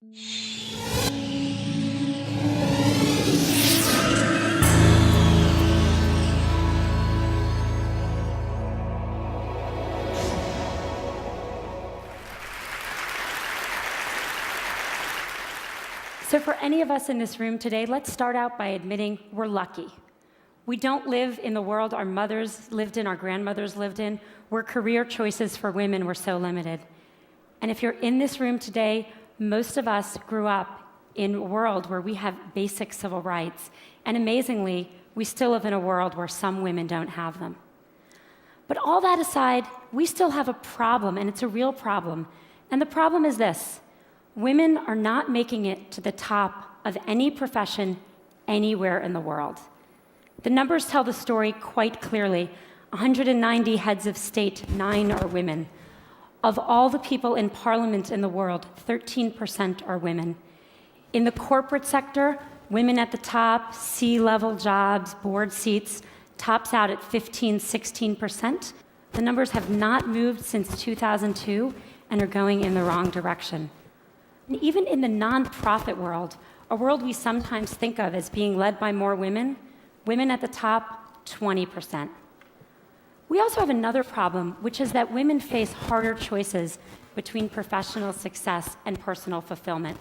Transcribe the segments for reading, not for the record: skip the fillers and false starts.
So for any of us in this room today, let's start out by admitting we're lucky. We don't live in the world our mothers lived in, our grandmothers lived in, where career choices for women were so limited. And if you're in this room today, most of us grew up in a world where we have basic civil rights. And amazingly, we still live in a world where some women don't have them. But all that aside, we still have a problem, and it's a real problem. And the problem is this: women are not making it to the top of any profession anywhere in the world. The numbers tell the story quite clearly. 190 heads of state, 9 are women. Of all the people in parliament in the world, 13% are women. In the corporate sector, women at the top, C-level jobs, board seats, tops out at 15, 16%. The numbers have not moved since 2002 and are going in the wrong direction. And even in the nonprofit world, a world we sometimes think of as being led by more women, women at the top, 20%. We also have another problem, which is that women face harder choices between professional success and personal fulfillment.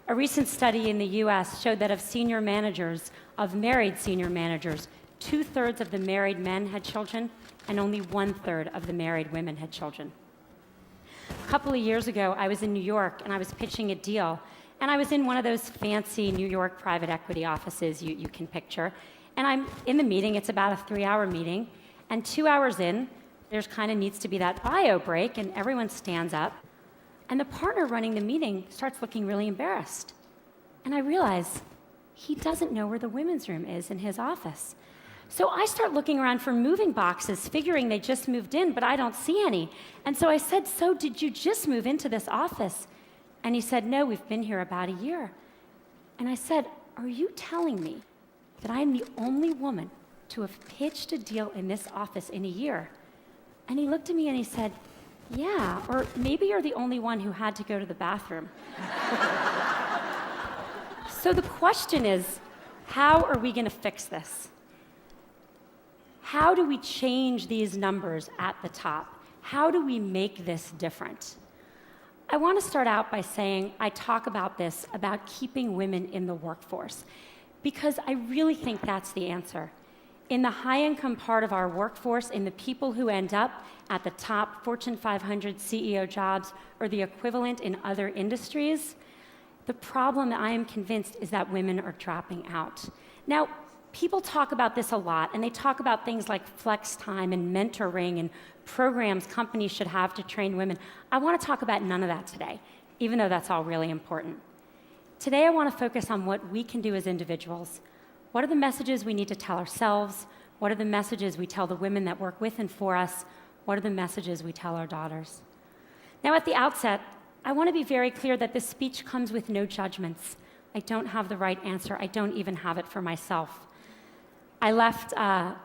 A recent study in the US showed that of senior managers, of married senior managers, 2/3 of the married men had children, and only 1/3 of the married women had children. A couple of years ago, I was in New York, and I was pitching a deal, and I was in one of those fancy New York private equity offices you can picture, and I'm in the meeting. It's about a 3-hour meeting, and 2 hours in, there's kind of needs to be that bio break, and everyone stands up, and the partner running the meeting starts looking really embarrassed. And I realize he doesn't know where the women's room is in his office. So I start looking around for moving boxes, figuring they just moved in, but I don't see any. And so I said, "So did you just move into this office?" And he said, "No, we've been here about a year." And I said, "Are you telling me that I'm the only woman to have pitched a deal in this office in a year?" And he looked at me and he said, "Yeah, or maybe you're the only one who had to go to the bathroom." So the question is, how are we going to fix this? How do we change these numbers at the top? How do we make this different? I want to start out by saying I talk about this, about keeping women in the workforce, because I really think that's the answer. In the high-income part of our workforce, in the people who end up at the top Fortune 500 CEO jobs or the equivalent in other industries, the problem, I am convinced, is that women are dropping out. Now, people talk about this a lot, and they talk about things like flex time and mentoring and programs companies should have to train women. I want to talk about none of that today, even though that's all really important. Today, I want to focus on what we can do as individuals. What are the messages we need to tell ourselves? What are the messages we tell the women that work with and for us? What are the messages we tell our daughters? Now, at the outset, I want to be very clear that this speech comes with no judgments. I don't have the right answer. I don't even have it for myself. I left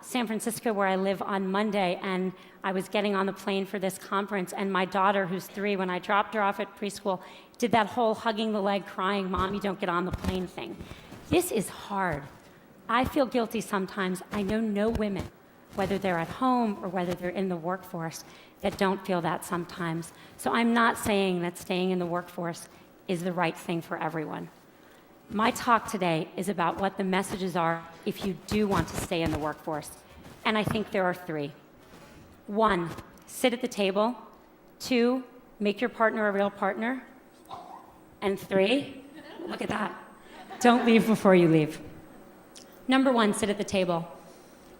San Francisco, where I live, on Monday, and I was getting on the plane for this conference, and my daughter, who's 3, when I dropped her off at preschool, did that whole hugging the leg, crying, "Mommy, don't get on the plane" thing. This is hard. I feel guilty sometimes. I know no women, whether they're at home or whether they're in the workforce, that don't feel that sometimes. So I'm not saying that staying in the workforce is the right thing for everyone. My talk today is about what the messages are if you do want to stay in the workforce. And I think there are 3. 1, sit at the table. 2, make your partner a real partner. And 3, look at that, don't leave before you leave. Number 1, sit at the table.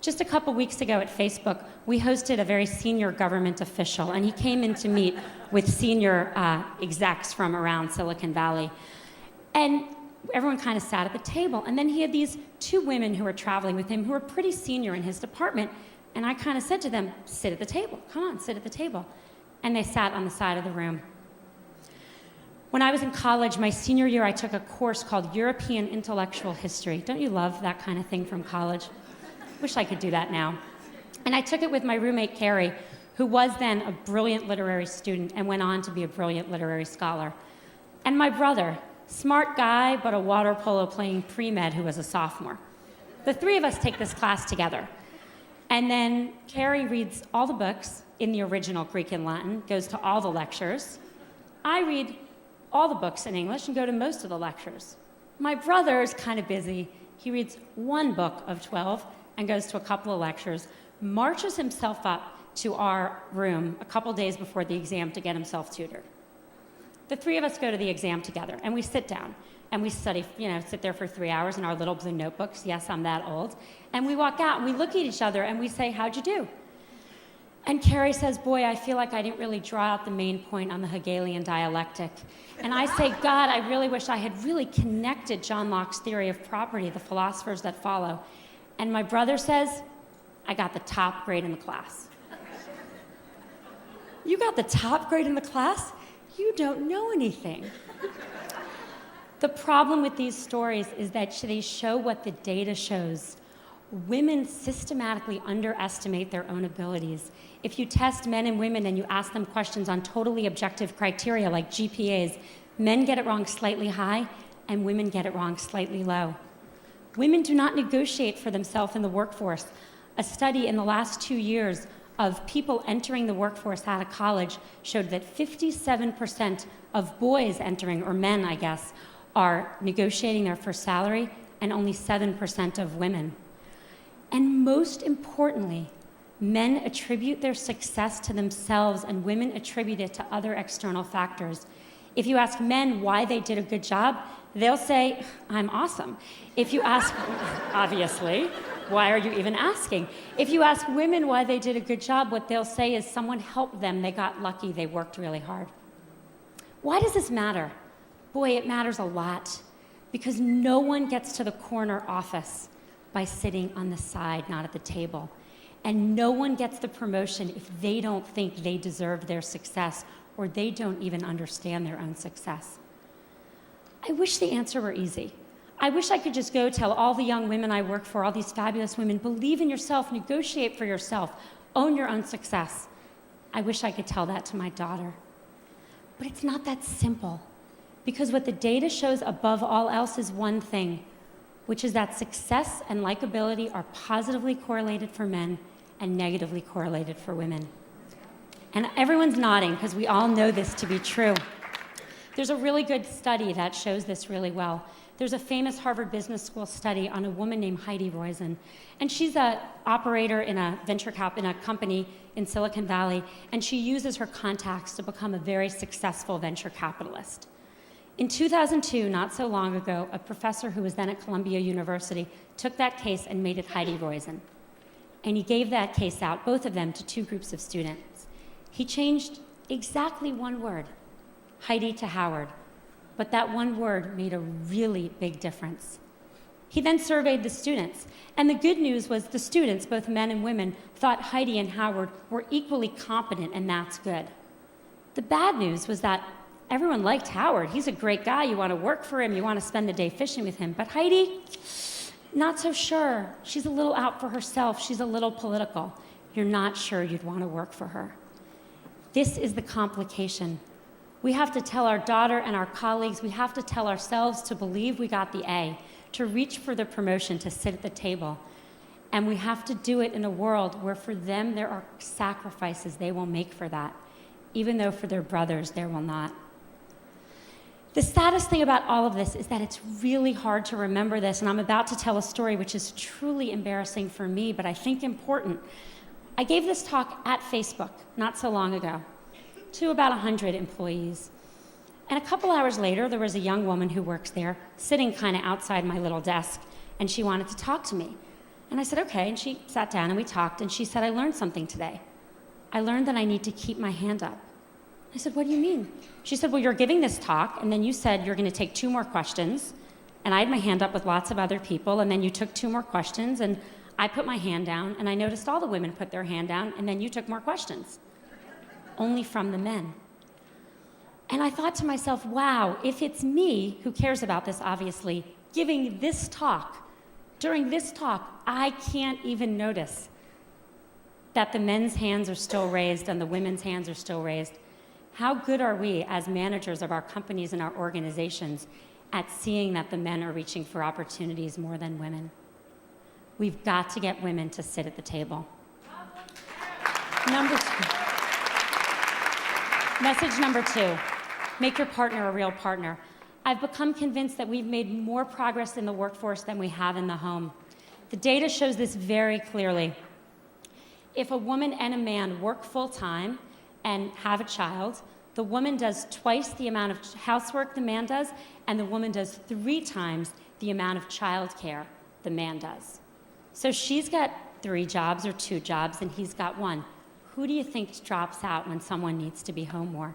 Just a couple weeks ago at Facebook, we hosted a very senior government official, and he came in to meet with senior execs from around Silicon Valley. And everyone kind of sat at the table, and then he had these 2 women who were traveling with him who were pretty senior in his department, and I kind of said to them, "Sit at the table, come on, sit at the table." And they sat on the side of the room. When I was in college, my senior year, I took a course called European Intellectual History. Don't you love that kind of thing from college? Wish I could do that now. And I took it with my roommate, Carrie, who was then a brilliant literary student and went on to be a brilliant literary scholar. and my brother, smart guy, but a water polo playing pre-med who was a sophomore. The three of us take this class together. And then Carrie reads all the books in the original Greek and Latin, goes to all the lectures. I read all the books in English and go to most of the lectures. My brother is kind of busy. He reads one book of 12 and goes to a couple of lectures, marches himself up to our room a couple days before the exam to get himself tutored. The three of us go to the exam together, and we sit down, and we study, sit there for 3 hours in our little blue notebooks. Yes, I'm that old. And we walk out, and we look at each other, and we say, how'd you do? And Carrie says, boy, I feel like I didn't really draw out the main point on the Hegelian dialectic. And I say, God, I really wish I had really connected John Locke's theory of property, the philosophers that follow. And my brother says, I got the top grade in the class. You got the top grade in the class? You don't know anything. The problem with these stories is that they show what the data shows. Women systematically underestimate their own abilities. If you test men and women and you ask them questions on totally objective criteria like GPAs, men get it wrong slightly high and women get it wrong slightly low. Women do not negotiate for themselves in the workforce. A study in the last 2 years of people entering the workforce out of college showed that 57% of boys entering, or men, I guess, are negotiating their first salary, and only 7% of women. And most importantly, men attribute their success to themselves and women attribute it to other external factors. If you ask men why they did a good job, they'll say, I'm awesome. If you ask, obviously, why are you even asking? If you ask women why they did a good job, what they'll say is someone helped them, they got lucky, they worked really hard. Why does this matter? Boy, it matters a lot, because no one gets to the corner office by sitting on the side, not at the table. And no one gets the promotion if they don't think they deserve their success or they don't even understand their own success. I wish the answer were easy. I wish I could just go tell all the young women I work for, all these fabulous women, believe in yourself, negotiate for yourself, own your own success. I wish I could tell that to my daughter. But it's not that simple, because what the data shows above all else is one thing, which is that success and likability are positively correlated for men and negatively correlated for women. And everyone's nodding because we all know this to be true. There's a really good study that shows this really well. There's a famous Harvard Business School study on a woman named Heidi Roizen, and she's an operator in a in a company in Silicon Valley, and she uses her contacts to become a very successful venture capitalist. In 2002, not so long ago, a professor who was then at Columbia University took that case and made it Heidi Roizen. And he gave that case out, both of them, to 2 groups of students. He changed exactly one word, Heidi to Howard, but that one word made a really big difference. He then surveyed the students, and the good news was the students, both men and women, thought Heidi and Howard were equally competent, and that's good. The bad news was that everyone liked Howard. He's a great guy. You want to work for him. You want to spend the day fishing with him. But Heidi, not so sure. She's a little out for herself. She's a little political. You're not sure you'd want to work for her. This is the complication. We have to tell our daughter and our colleagues, we have to tell ourselves to believe we got the A, to reach for the promotion, to sit at the table. And we have to do it in a world where for them there are sacrifices they will make for that, even though for their brothers there will not. The saddest thing about all of this is that it's really hard to remember this, and I'm about to tell a story which is truly embarrassing for me, but I think important. I gave this talk at Facebook not so long ago to about 100 employees. And a couple hours later, there was a young woman who works there sitting kind of outside my little desk, and she wanted to talk to me. And I said, okay, and she sat down and we talked, and she said, I learned something today. I learned that I need to keep my hand up. I said, what do you mean? She said, well, you're giving this talk, and then you said you're going to take 2 more questions, and I had my hand up with lots of other people, and then you took 2 more questions, and I put my hand down, and I noticed all the women put their hand down, and then you took more questions, only from the men. And I thought to myself, wow, if it's me, who cares about this, obviously, giving this talk, during this talk, I can't even notice that the men's hands are still raised and the women's hands are still raised. How good are we as managers of our companies and our organizations at seeing that the men are reaching for opportunities more than women? We've got to get women to sit at the table. Message number 2, make your partner a real partner. I've become convinced that we've made more progress in the workforce than we have in the home. The data shows this very clearly. If a woman and a man work full-time and have a child, the woman does twice the amount of housework the man does, and the woman does 3 times the amount of childcare the man does. So she's got 3 jobs or 2 jobs, and he's got 1. Who do you think drops out when someone needs to be home more?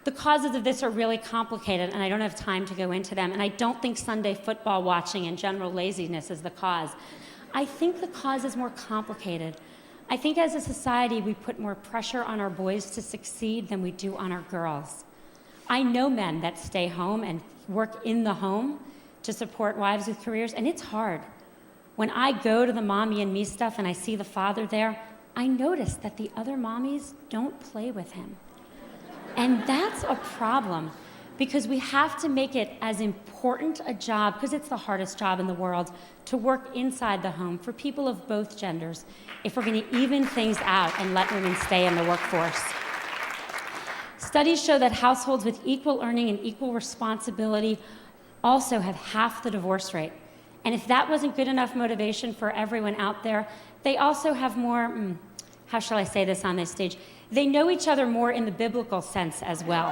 The causes of this are really complicated, and I don't have time to go into them, and I don't think Sunday football watching and general laziness is the cause. I think the cause is more complicated. I think as a society, we put more pressure on our boys to succeed than we do on our girls. I know men that stay home and work in the home to support wives with careers, and it's hard. When I go to the mommy and me stuff and I see the father there, I notice that the other mommies don't play with him. And that's a problem, because we have to make it as important a job, because it's the hardest job in the world, to work inside the home for people of both genders, if we're going to even things out and let women stay in the workforce. Studies show that households with equal earning and equal responsibility also have half the divorce rate. And if that wasn't good enough motivation for everyone out there, they also have more, how shall I say this on this stage? They know each other more in the biblical sense as well.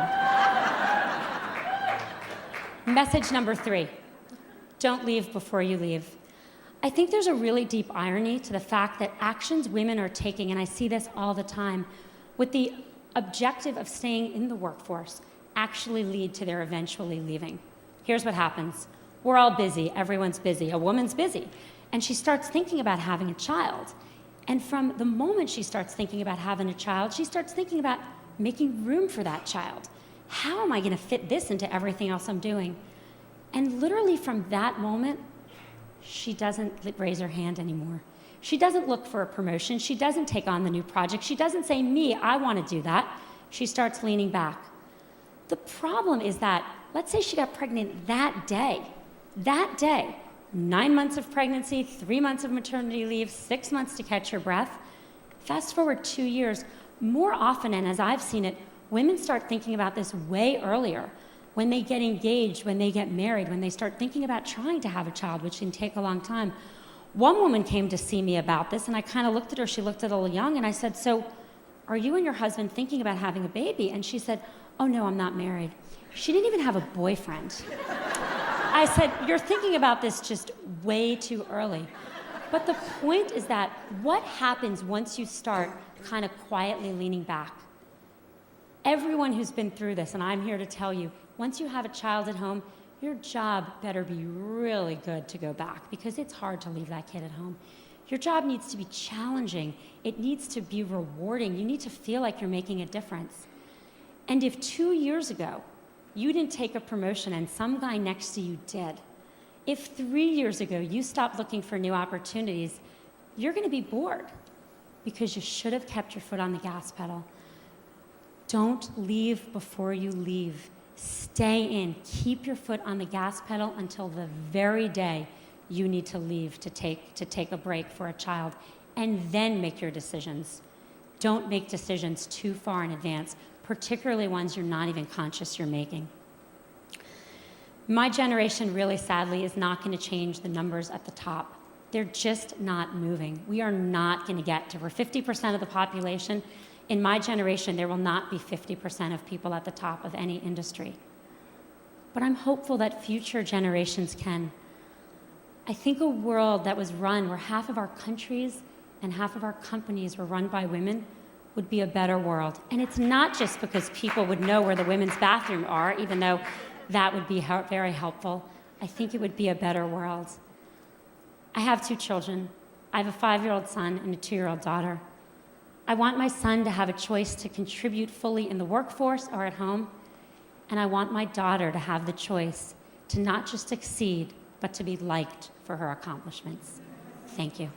Message number 3, don't leave before you leave. I think there's a really deep irony to the fact that actions women are taking, and I see this all the time, with the objective of staying in the workforce actually lead to their eventually leaving. Here's what happens. We're all busy, everyone's busy, a woman's busy, and she starts thinking about having a child. And from the moment she starts thinking about having a child, she starts thinking about making room for that child. How am I going to fit this into everything else I'm doing? And literally from that moment, she doesn't raise her hand anymore. She doesn't look for a promotion. She doesn't take on the new project. She doesn't say, me, I want to do that. She starts leaning back. The problem is that, let's say she got pregnant that day, 9 months of pregnancy, 3 months of maternity leave, 6 months to catch her breath. Fast forward 2 years, more often, and as I've seen it, women start thinking about this way earlier. When they get engaged, when they get married, when they start thinking about trying to have a child, which can take a long time. One woman came to see me about this, and I kind of looked at her. She looked a little young, and I said, so are you and your husband thinking about having a baby? And she said, oh, no, I'm not married. She didn't even have a boyfriend. I said, you're thinking about this just way too early. But the point is that what happens once you start kind of quietly leaning back? Everyone who's been through this, and I'm here to tell you, once you have a child at home, your job better be really good to go back, because it's hard to leave that kid at home. Your job needs to be challenging. It needs to be rewarding. You need to feel like you're making a difference. And if 2 years ago, you didn't take a promotion and some guy next to you did, if 3 years ago you stopped looking for new opportunities, you're going to be bored, because you should have kept your foot on the gas pedal. Don't leave before you leave. Stay in. Keep your foot on the gas pedal until the very day you need to leave to take a break for a child, and then make your decisions. Don't make decisions too far in advance, particularly ones you're not even conscious you're making. My generation, really sadly, is not going to change the numbers at the top. They're just not moving. We are not going to get to, we're 50% of the population. In my generation, there will not be 50% of people at the top of any industry. But I'm hopeful that future generations can. I think a world that was run where half of our countries and half of our companies were run by women would be a better world. And it's not just because people would know where the women's bathrooms are, even though that would be very helpful. I think it would be a better world. I have 2 children. I have a 5-year-old son and a 2-year-old daughter. I want my son to have a choice to contribute fully in the workforce or at home, and I want my daughter to have the choice to not just succeed, but to be liked for her accomplishments. Thank you.